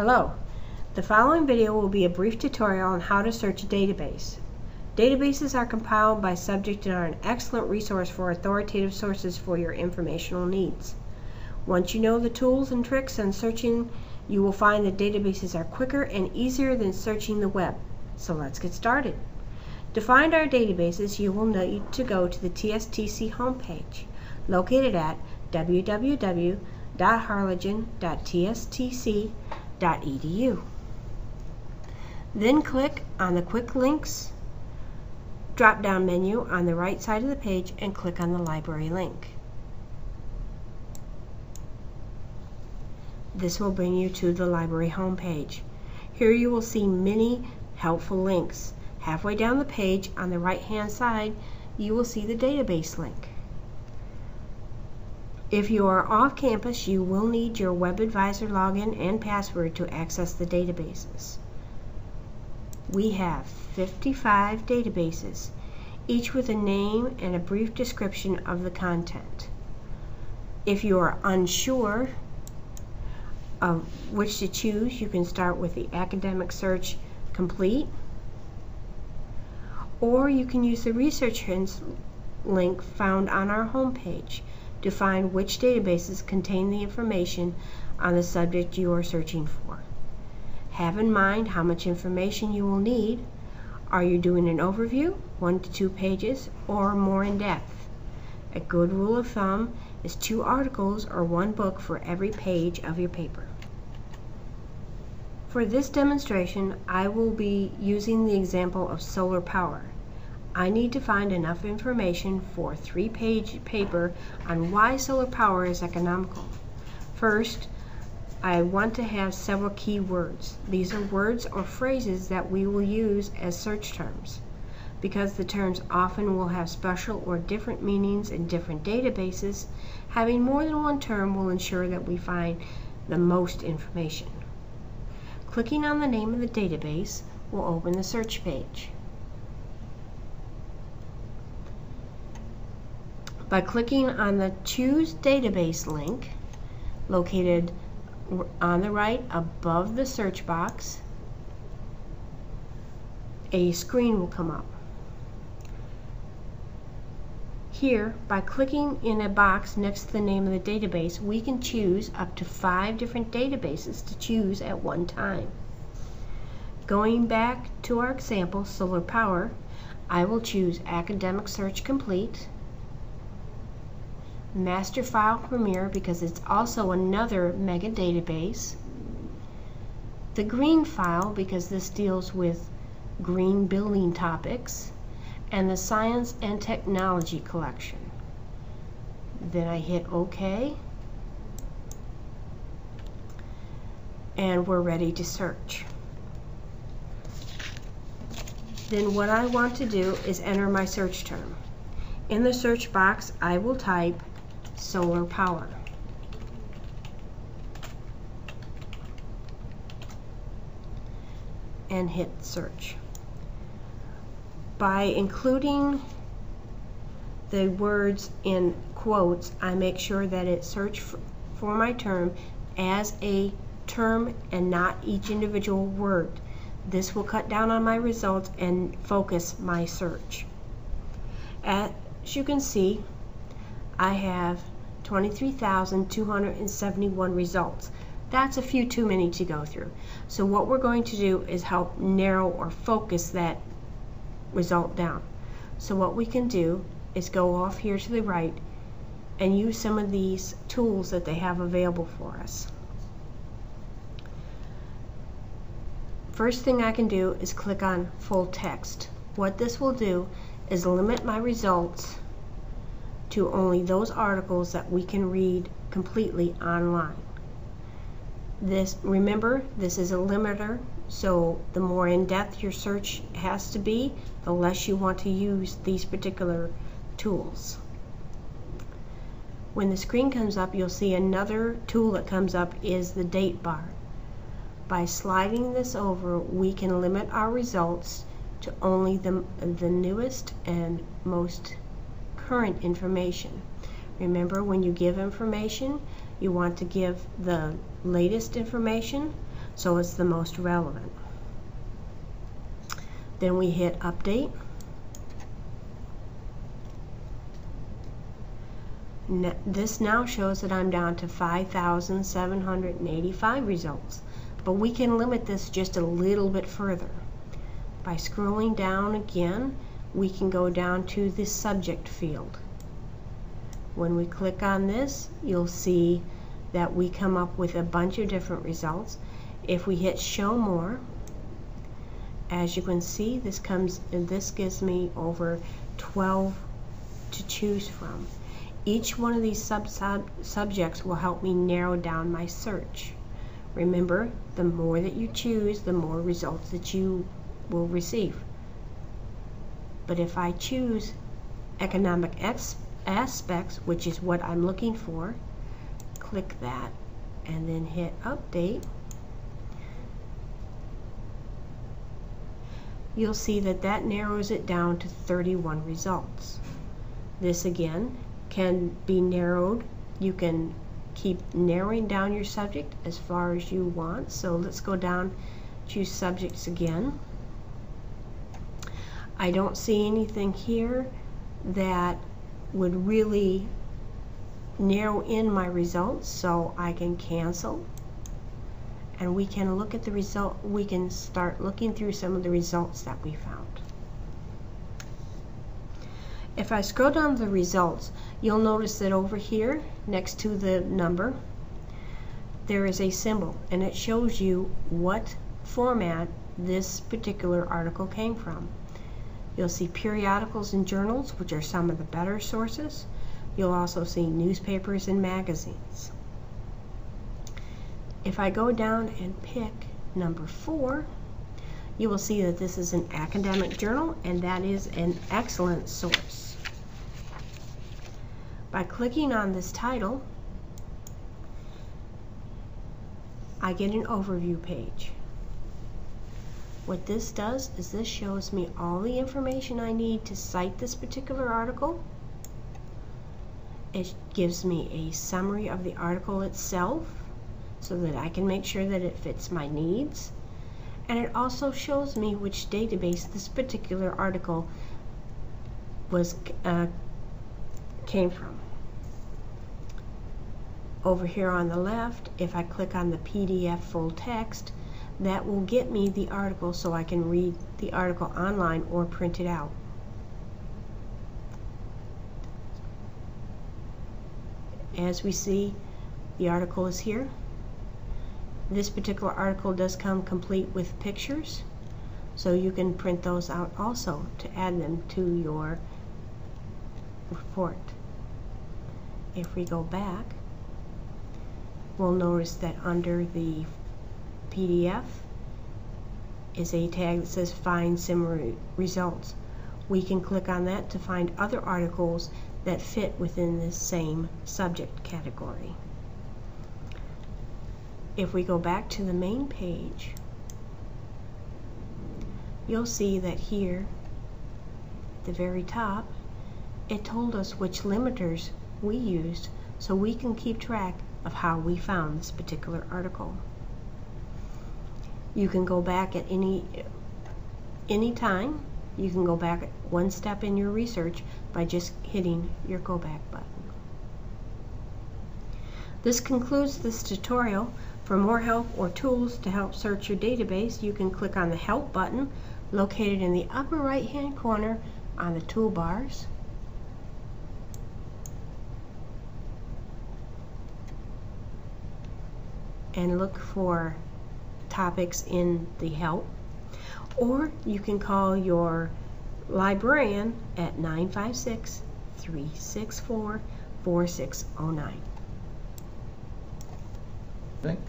Hello. The following video will be a brief tutorial on how to search a database. Databases are compiled by subject and are an excellent resource for authoritative sources for your informational needs. Once you know the tools and tricks on searching, you will find that databases are quicker and easier than searching the web. So let's get started. To find our databases, you will need to go to the TSTC homepage, located at www.harlingen.tstc.edu. Then click on the Quick Links drop-down menu on the right side of the page and click on the library link. This will bring you to the library homepage. Here you will see many helpful links. Halfway down the page on the right hand side you will see the database link. If you are off campus, you will need your WebAdvisor login and password to access the databases. We have 55 databases, each with a name and a brief description of the content. If you are unsure of which to choose, you can start with the Academic Search Complete, or you can use the Research Hints link found on our homepage to find which databases contain the information on the subject you are searching for. Have in mind how much information you will need. Are you doing an overview, 1 to 2 pages, or more in depth? A good rule of thumb is 2 articles or 1 book for every page of your paper. For this demonstration, I will be using the example of solar power. I need to find enough information for a 3-page paper on why solar power is economical. First, I want to have several key words. These are words or phrases that we will use as search terms. Because the terms often will have special or different meanings in different databases, having more than one term will ensure that we find the most information. Clicking on the name of the database will open the search page. By clicking on the Choose Database link located on the right above the search box, a screen will come up. Here, by clicking in a box next to the name of the database, we can choose up to 5 different databases to choose at one time. Going back to our example, solar power, I will choose Academic Search Complete, Master File Premier because it's also another mega database, the green file because this deals with green building topics, and the Science and Technology collection. Then I hit OK, and we're ready to search. Then what I want to do is enter my search term. In the search box I will type solar power. And hit search. By including the words in quotes, I make sure that it searches for my term as a term and not each individual word. This will cut down on my results and focus my search. As you can see, I have 23,271 results. That's a few too many to go through. So what we're going to do is help narrow or focus that result down. So what we can do is go off here to the right and use some of these tools that they have available for us. First thing I can do is click on full text. What this will do is limit my results to only those articles that we can read completely online. Remember, this is a limiter, so the more in-depth your search has to be, the less you want to use these particular tools. When the screen comes up, you'll see another tool that comes up is the date bar. By sliding this over, we can limit our results to only the newest and most current information. Remember, when you give information, you want to give the latest information, so it's the most relevant. Then we hit update. This now shows that I'm down to 5,785 results, but we can limit this just a little bit further. By scrolling down again, we can go down to the subject field. When we click on this, you'll see that we come up with a bunch of different results. If we hit show more, as you can see, this gives me over 12 to choose from. Each one of these subjects will help me narrow down my search. Remember, the more that you choose, the more results that you will receive. But if I choose economic aspects, which is what I'm looking for, click that and then hit update, you'll see that that narrows it down to 31 results. This again can be narrowed. You can keep narrowing down your subject as far as you want. So let's go down, choose subjects again. I don't see anything here that would really narrow in my results, so I can cancel, and we can look at the result. We can start looking through some of the results that we found. If I scroll down the results, you'll notice that over here next to the number there is a symbol, and it shows you what format this particular article came from. You'll see periodicals and journals, which are some of the better sources. You'll also see newspapers and magazines. If I go down and pick number 4, you will see that this is an academic journal, and that is an excellent source. By clicking on this title, I get an overview page. What this does is this shows me all the information I need to cite this particular article. It gives me a summary of the article itself so that I can make sure that it fits my needs. And it also shows me which database this particular article came from. Over here on the left, if I click on the PDF full text, that will get me the article so I can read the article online or print it out. As we see, the article is here. This particular article does come complete with pictures, so you can print those out also to add them to your report. If we go back, we'll notice that under the PDF is a tag that says find similar results. We can click on that to find other articles that fit within this same subject category. If we go back to the main page, you'll see that here at the very top it told us which limiters we used, so we can keep track of how we found this particular article. You can go back at any time. You can go back one step in your research by just hitting your go back button. This concludes this tutorial. For more help or tools to help search your database, you can click on the help button located in the upper right hand corner on the toolbars. And look for topics in the help, or you can call your librarian at 956-364-4609. Thank you.